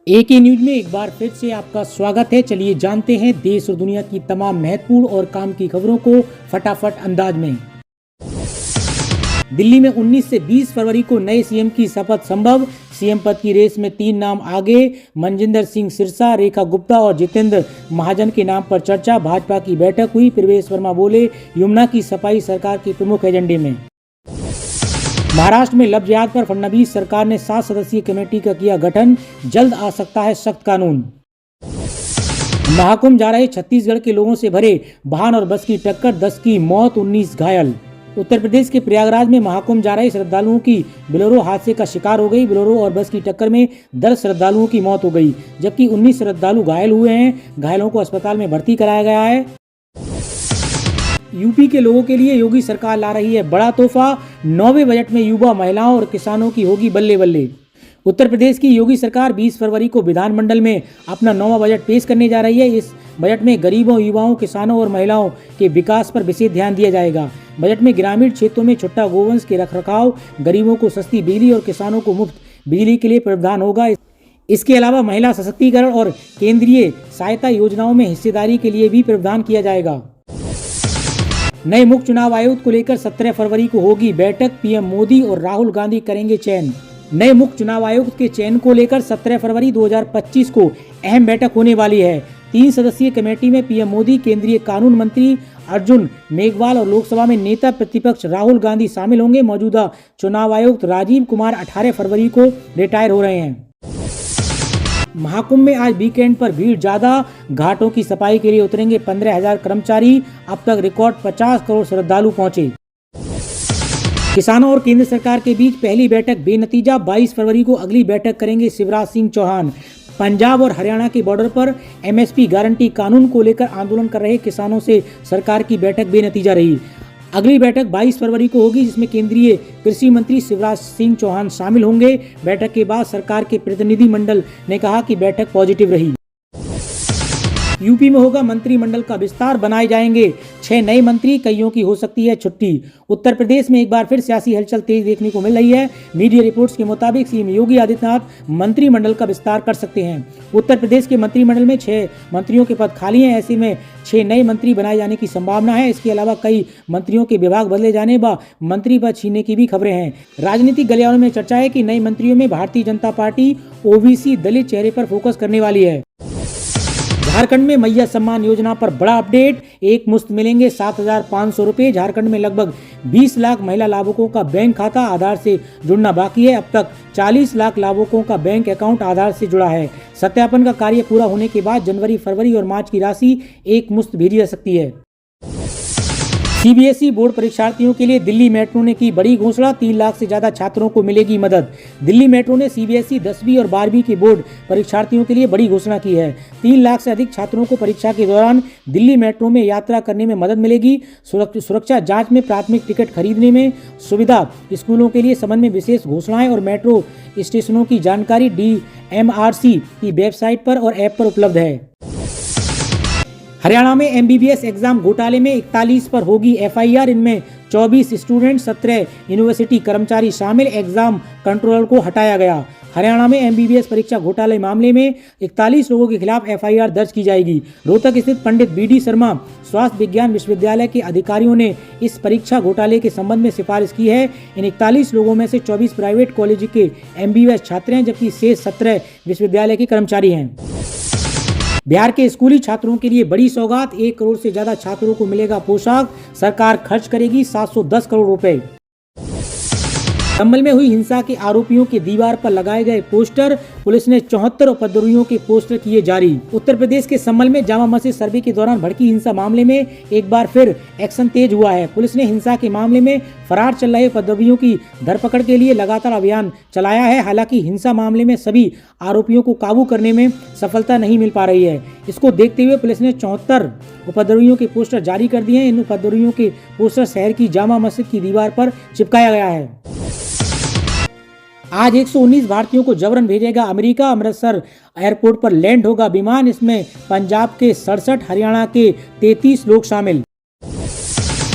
एक ही न्यूज में एक बार फिर से आपका स्वागत है। चलिए जानते हैं देश और दुनिया की तमाम महत्वपूर्ण और काम की खबरों को फटाफट अंदाज में। दिल्ली में 19 से 20 फरवरी को नए सीएम की शपथ संभव। सीएम पद की रेस में 3 नाम आगे, मनजिंदर सिंह सिरसा, रेखा गुप्ता और जितेंद्र महाजन के नाम पर चर्चा। भाजपा की बैठक हुई, प्रवेश वर्मा बोले यमुना की सफाई सरकार के प्रमुख एजेंडे में। महाराष्ट्र में लव जिहाद पर फडणवीस सरकार ने 7 सदस्यीय कमेटी का किया गठन, जल्द आ सकता है सख्त कानून। महाकुंभ जा रहे छत्तीसगढ़ के लोगों से भरे वाहन और बस की टक्कर, 10 की मौत, 19 घायल। उत्तर प्रदेश के प्रयागराज में महाकुंभ जा रहे श्रद्धालुओं की बोलेरो हादसे का शिकार हो गई। बोलेरो और बस की टक्कर में 10 श्रद्धालुओं की मौत हो गई, जबकि 19 श्रद्धालु घायल हुए हैं। घायलों को अस्पताल में भर्ती कराया गया है। यूपी के लोगों के लिए योगी सरकार ला रही है बड़ा तोहफा, 9वें बजट में युवा, महिलाओं और किसानों की होगी बल्ले बल्ले। उत्तर प्रदेश की योगी सरकार 20 फरवरी को विधानमंडल में अपना 9वां बजट पेश करने जा रही है। इस बजट में गरीबों, युवाओं, किसानों और महिलाओं के विकास पर विशेष ध्यान दिया जाएगा। बजट में ग्रामीण क्षेत्रों में छुट्टा गोवंश के रखरखाव, गरीबों को सस्ती बिजली और किसानों को मुफ्त बिजली के लिए प्रावधान होगा। इसके अलावा महिला सशक्तिकरण और केंद्रीय सहायता योजनाओं में हिस्सेदारी के लिए भी प्रावधान किया जाएगा। नए मुख्य चुनाव आयुक्त को लेकर 17 फरवरी को होगी बैठक, पीएम मोदी और राहुल गांधी करेंगे चयन। नए मुख्य चुनाव आयुक्त के चयन को लेकर 17 फरवरी 2025 को अहम बैठक होने वाली है। 3 सदस्यीय कमेटी में पीएम मोदी, केंद्रीय कानून मंत्री अर्जुन मेघवाल और लोकसभा में नेता प्रतिपक्ष राहुल गांधी शामिल होंगे। मौजूदा चुनाव आयुक्त राजीव कुमार 18 फरवरी को रिटायर हो रहे हैं। महाकुंभ में आज वीकेंड पर भीड़ ज्यादा, घाटों की सफाई के लिए उतरेंगे 15,000 कर्मचारी। अब तक रिकॉर्ड 50 करोड़ श्रद्धालु पहुंचे। किसानों और केंद्र सरकार के बीच पहली बैठक बेनतीजा, 22 फरवरी को अगली बैठक करेंगे शिवराज सिंह चौहान। पंजाब और हरियाणा के बॉर्डर पर एमएसपी गारंटी कानून को लेकर आंदोलन कर रहे किसानों से सरकार की बैठक बेनतीजा रही। अगली बैठक 22 फरवरी को होगी, जिसमें केंद्रीय कृषि मंत्री शिवराज सिंह चौहान शामिल होंगे। बैठक के बाद सरकार के प्रतिनिधिमंडल ने कहा कि बैठक पॉजिटिव रही। यूपी में होगा मंत्रिमंडल का विस्तार, बनाए जाएंगे 6 नए मंत्री, कईयों की हो सकती है छुट्टी। उत्तर प्रदेश में एक बार फिर सियासी हलचल तेज देखने को मिल रही है। मीडिया रिपोर्ट्स के मुताबिक सीएम योगी आदित्यनाथ मंत्रिमंडल का विस्तार कर सकते हैं। उत्तर प्रदेश के मंत्रिमंडल में 6 मंत्रियों के पद खाली हैं, ऐसे में 6 नए मंत्री बनाए जाने की संभावना है। इसके अलावा कई मंत्रियों के विभाग बदले जाने व मंत्री पद छीनने की भी खबरें हैं। राजनीतिक गलियारों में चर्चा है कि नए मंत्रियों में भारतीय जनता पार्टी ओबीसी दलित चेहरे पर फोकस करने वाली है। झारखंड में मैया सम्मान योजना पर बड़ा अपडेट, एक मुश्त मिलेंगे 7,500 रुपये। झारखंड में लगभग 20 लाख महिला लाभुकों का बैंक खाता आधार से जुड़ना बाकी है। अब तक 40 लाख लाभुकों का बैंक अकाउंट आधार से जुड़ा है। सत्यापन का कार्य पूरा होने के बाद जनवरी, फरवरी और मार्च की राशि एक मुश्त भेजी जा सकती है। सीबीएसई बोर्ड परीक्षार्थियों के लिए दिल्ली मेट्रो ने की बड़ी घोषणा, 3 लाख से ज्यादा छात्रों को मिलेगी मदद। दिल्ली मेट्रो ने सीबीएसई 10वीं और 12वीं के बोर्ड परीक्षार्थियों के लिए बड़ी घोषणा की है। 3 लाख से अधिक छात्रों को परीक्षा के दौरान दिल्ली मेट्रो में यात्रा करने में मदद मिलेगी। सुरक्षा जांच में प्राथमिक टिकट खरीदने में सुविधा, स्कूलों के लिए संबंध में विशेष घोषणाएं और मेट्रो स्टेशनों की जानकारी DMRC की वेबसाइट पर और ऐप पर उपलब्ध है। हरियाणा में एमबीबीएस एग्जाम घोटाले में 41 पर होगी एफआईआर। इनमें 24 स्टूडेंट, 17 यूनिवर्सिटी कर्मचारी शामिल। एग्जाम कंट्रोलर को हटाया गया। हरियाणा में एमबीबीएस परीक्षा घोटाले मामले में 41 लोगों के खिलाफ एफआईआर दर्ज की जाएगी। रोहतक स्थित पंडित BD शर्मा स्वास्थ्य विज्ञान विश्वविद्यालय के अधिकारियों ने इस परीक्षा घोटाले के संबंध में सिफारिश की है। इन 41 लोगों में से 24 प्राइवेट कॉलेज के एमबीबीएस छात्र हैं, जबकि शेष 17 विश्वविद्यालय के कर्मचारी हैं। बिहार के स्कूली छात्रों के लिए बड़ी सौगात, 1 करोड़ से ज्यादा छात्रों को मिलेगा पोशाक। सरकार खर्च करेगी 710 करोड़ रुपए। संभल में हुई हिंसा के आरोपियों के दीवार पर लगाए गए पोस्टर, पुलिस ने 74 उपद्रवियों के पोस्टर किए जारी। उत्तर प्रदेश के संभल में जामा मस्जिद सर्वे के दौरान भड़की हिंसा मामले में एक बार फिर एक्शन तेज हुआ है। पुलिस ने हिंसा के मामले में फरार चल रहे उपद्रवियों की धरपकड़ के लिए लगातार अभियान चलाया है। हालांकि हिंसा मामले में सभी आरोपियों को काबू करने में सफलता नहीं मिल पा रही है। इसको देखते हुए पुलिस ने 74 उपद्रवियों के पोस्टर जारी कर दिए हैं। इन उपद्रवियों के पोस्टर शहर की जामा मस्जिद की दीवार पर चिपकाया गया है। आज 119 भारतीयों को जबरन भेजेगा अमेरिका। अमृतसर एयरपोर्ट पर लैंड होगा विमान। इसमें पंजाब के 67, हरियाणा के 33 लोग शामिल।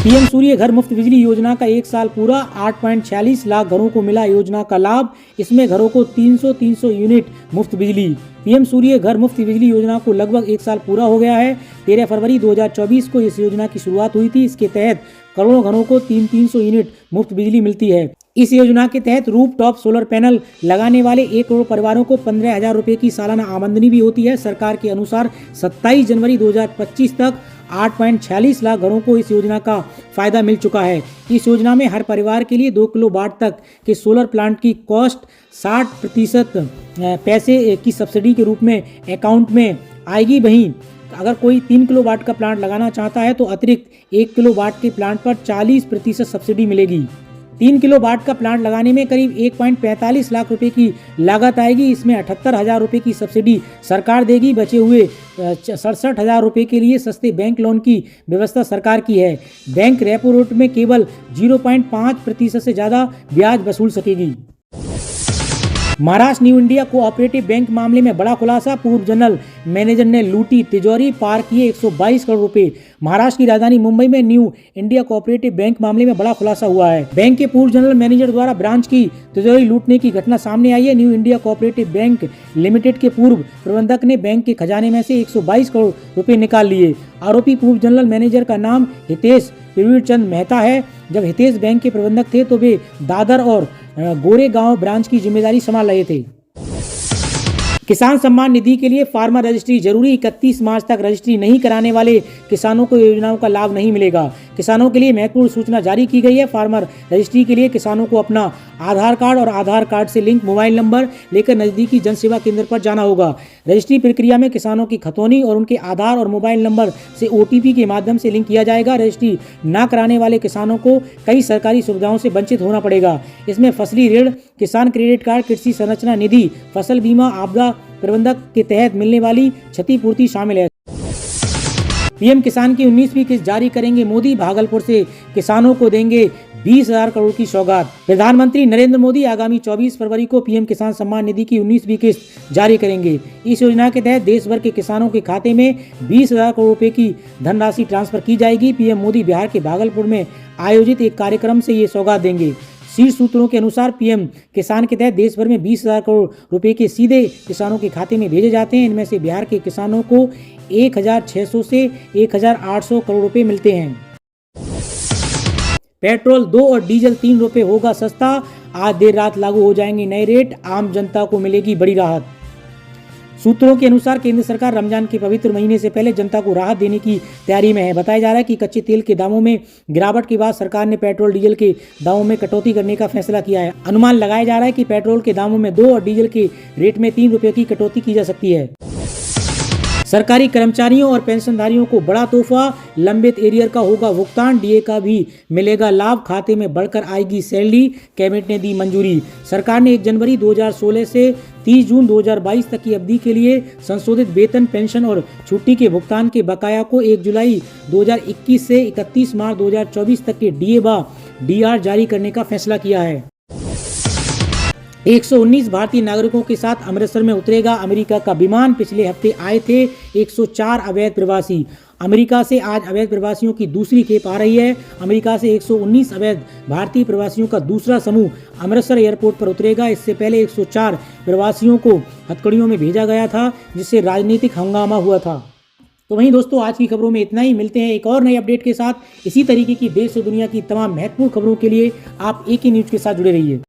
पीएम सूर्य घर मुफ्त बिजली योजना का 1 साल पूरा, 8.46 लाख घरों को मिला योजना का लाभ। इसमें घरों को 300 यूनिट मुफ्त बिजली। पीएम सूर्य घर मुफ्त बिजली योजना को लगभग 1 साल पूरा हो गया है। 13 फरवरी 2024 को इस योजना की शुरुआत हुई थी। इसके तहत करोड़ों घरों को 300 यूनिट मुफ्त बिजली मिलती है। इस योजना के तहत रूफ टॉप सोलर पैनल लगाने वाले 1 करोड़ परिवारों को 15,000 रुपये की सालाना आमदनी भी होती है। सरकार के अनुसार 27 जनवरी 2025 तक 8.46 लाख घरों को इस योजना का फायदा मिल चुका है। इस योजना में हर परिवार के लिए 2 किलोवाट तक के सोलर प्लांट की कॉस्ट 60% पैसे की सब्सिडी के रूप में अकाउंट में आएगी। वहीं अगर कोई 3 किलोवाट का प्लांट लगाना चाहता है तो अतिरिक्त 1 किलोवाट के प्लांट पर 40% सब्सिडी मिलेगी। 3 किलोवाट का प्लांट लगाने में करीब 1.45 लाख रुपए की लागत आएगी। इसमें 78,000 रुपये की सब्सिडी सरकार देगी। बचे हुए 67,000 रुपये के लिए सस्ते बैंक लोन की व्यवस्था सरकार की है। बैंक रेपो रेट में केवल 0.5% से ज़्यादा ब्याज वसूल सकेगी। Maharashtra new India cooperative bank मामले में बड़ा खुलासा। पूर्व जनरल मैनेजर ने लूटी तिजोरी, पार किए 122 करोड़ रुपए। महाराष्ट्र की राजधानी मुंबई में न्यू इंडिया कोऑपरेटिव बैंक मामले में बड़ा खुलासा हुआ है। बैंक के पूर्व जनरल मैनेजर द्वारा ब्रांच की तिजोरी लूटने की घटना सामने आई है। New India cooperative bank limited के पूर्व प्रबंधक ने बैंक के खजाने में से 122 करोड़ रुपए निकाल लिए। आरोपी पूर्व जनरल मैनेजर का नाम हितेश प्रवीण मेहता है। जब हितेश बैंक के प्रबंधक थे तो वे दादर और गोरेगांव ब्रांच की जिम्मेदारी संभाल रहे थे। किसान सम्मान निधि के लिए फार्मर रजिस्ट्री जरूरी। 31 मार्च तक रजिस्ट्री नहीं कराने वाले किसानों को योजनाओं का लाभ नहीं मिलेगा। किसानों के लिए महत्वपूर्ण सूचना जारी की गई है। फार्मर रजिस्ट्री के लिए किसानों को अपना आधार कार्ड और आधार कार्ड से लिंक मोबाइल नंबर लेकर नजदीकी जन सेवा केंद्र पर जाना होगा। रजिस्ट्री प्रक्रिया में किसानों की खतौनी और उनके आधार और मोबाइल नंबर से OTP के माध्यम से लिंक किया जाएगा। रजिस्ट्री न कराने वाले किसानों को कई सरकारी सुविधाओं से वंचित होना पड़ेगा। इसमें फसली ऋण, किसान क्रेडिट कार्ड, कृषि संरचना निधि, फसल बीमा, आपदा प्रबंधक के तहत मिलने वाली क्षतिपूर्ति शामिल है। पीएम किसान की 19वीं किस्त जारी करेंगे मोदी। भागलपुर से किसानों को देंगे 20,000 करोड़ की सौगात। प्रधानमंत्री नरेंद्र मोदी आगामी 24 फरवरी को पीएम किसान सम्मान निधि की 19वीं किस्त जारी करेंगे। इस योजना के तहत देश भर के किसानों के खाते में 20,000 करोड़ रुपए की धनराशि ट्रांसफर की जाएगी। पीएम मोदी बिहार के भागलपुर में आयोजित एक कार्यक्रम से ये सौगात देंगे। शीर्ष सूत्रों के अनुसार पीएम किसान के तहत देश भर में 20,000 करोड़ रुपए के सीधे किसानों के खाते में भेजे जाते हैं। इनमें से बिहार के किसानों को 1,600 से 1,800 करोड़ रुपए मिलते हैं। पेट्रोल 2 और डीजल 3 रुपए होगा सस्ता। आज देर रात लागू हो जाएंगे नए रेट। आम जनता को मिलेगी बड़ी राहत। सूत्रों के अनुसार केंद्र सरकार रमजान के पवित्र महीने से पहले जनता को राहत देने की तैयारी में है। बताया जा रहा है कि कच्चे तेल के दामों में गिरावट के बाद सरकार ने पेट्रोल डीजल के दामों में कटौती करने का फैसला किया है। अनुमान लगाया जा रहा है कि पेट्रोल के दामों में 2 और डीजल के रेट में 3 रुपये की कटौती की जा सकती है। सरकारी कर्मचारियों और पेंशनधारियों को बड़ा तोहफा। लंबित एरियर का होगा भुगतान। डीए का भी मिलेगा लाभ। खाते में बढ़कर आएगी सैलरी। कैबिनेट ने दी मंजूरी। सरकार ने 1 जनवरी 2016 से 30 जून 2022 तक की अवधि के लिए संशोधित वेतन, पेंशन और छुट्टी के भुगतान के बकाया को 1 जुलाई 2021 से 31 मार्च 2024 तक के डीए व डीआर जारी करने का फैसला किया है। 119 भारतीय नागरिकों के साथ अमृतसर में उतरेगा अमेरिका का विमान। पिछले हफ्ते आए थे 104 अवैध प्रवासी। अमेरिका से आज अवैध प्रवासियों की दूसरी खेप आ रही है। अमेरिका से 119 अवैध भारतीय प्रवासियों का दूसरा समूह अमृतसर एयरपोर्ट पर उतरेगा। इससे पहले 104 प्रवासियों को हथकड़ियों में भेजा गया था, जिससे राजनीतिक हंगामा हुआ था। तो वहीं दोस्तों, आज की खबरों में इतना ही। मिलते हैं एक और नए अपडेट के साथ। इसी तरीके की देश और दुनिया की तमाम महत्वपूर्ण खबरों के लिए आप AK न्यूज़ के साथ जुड़े रहिए।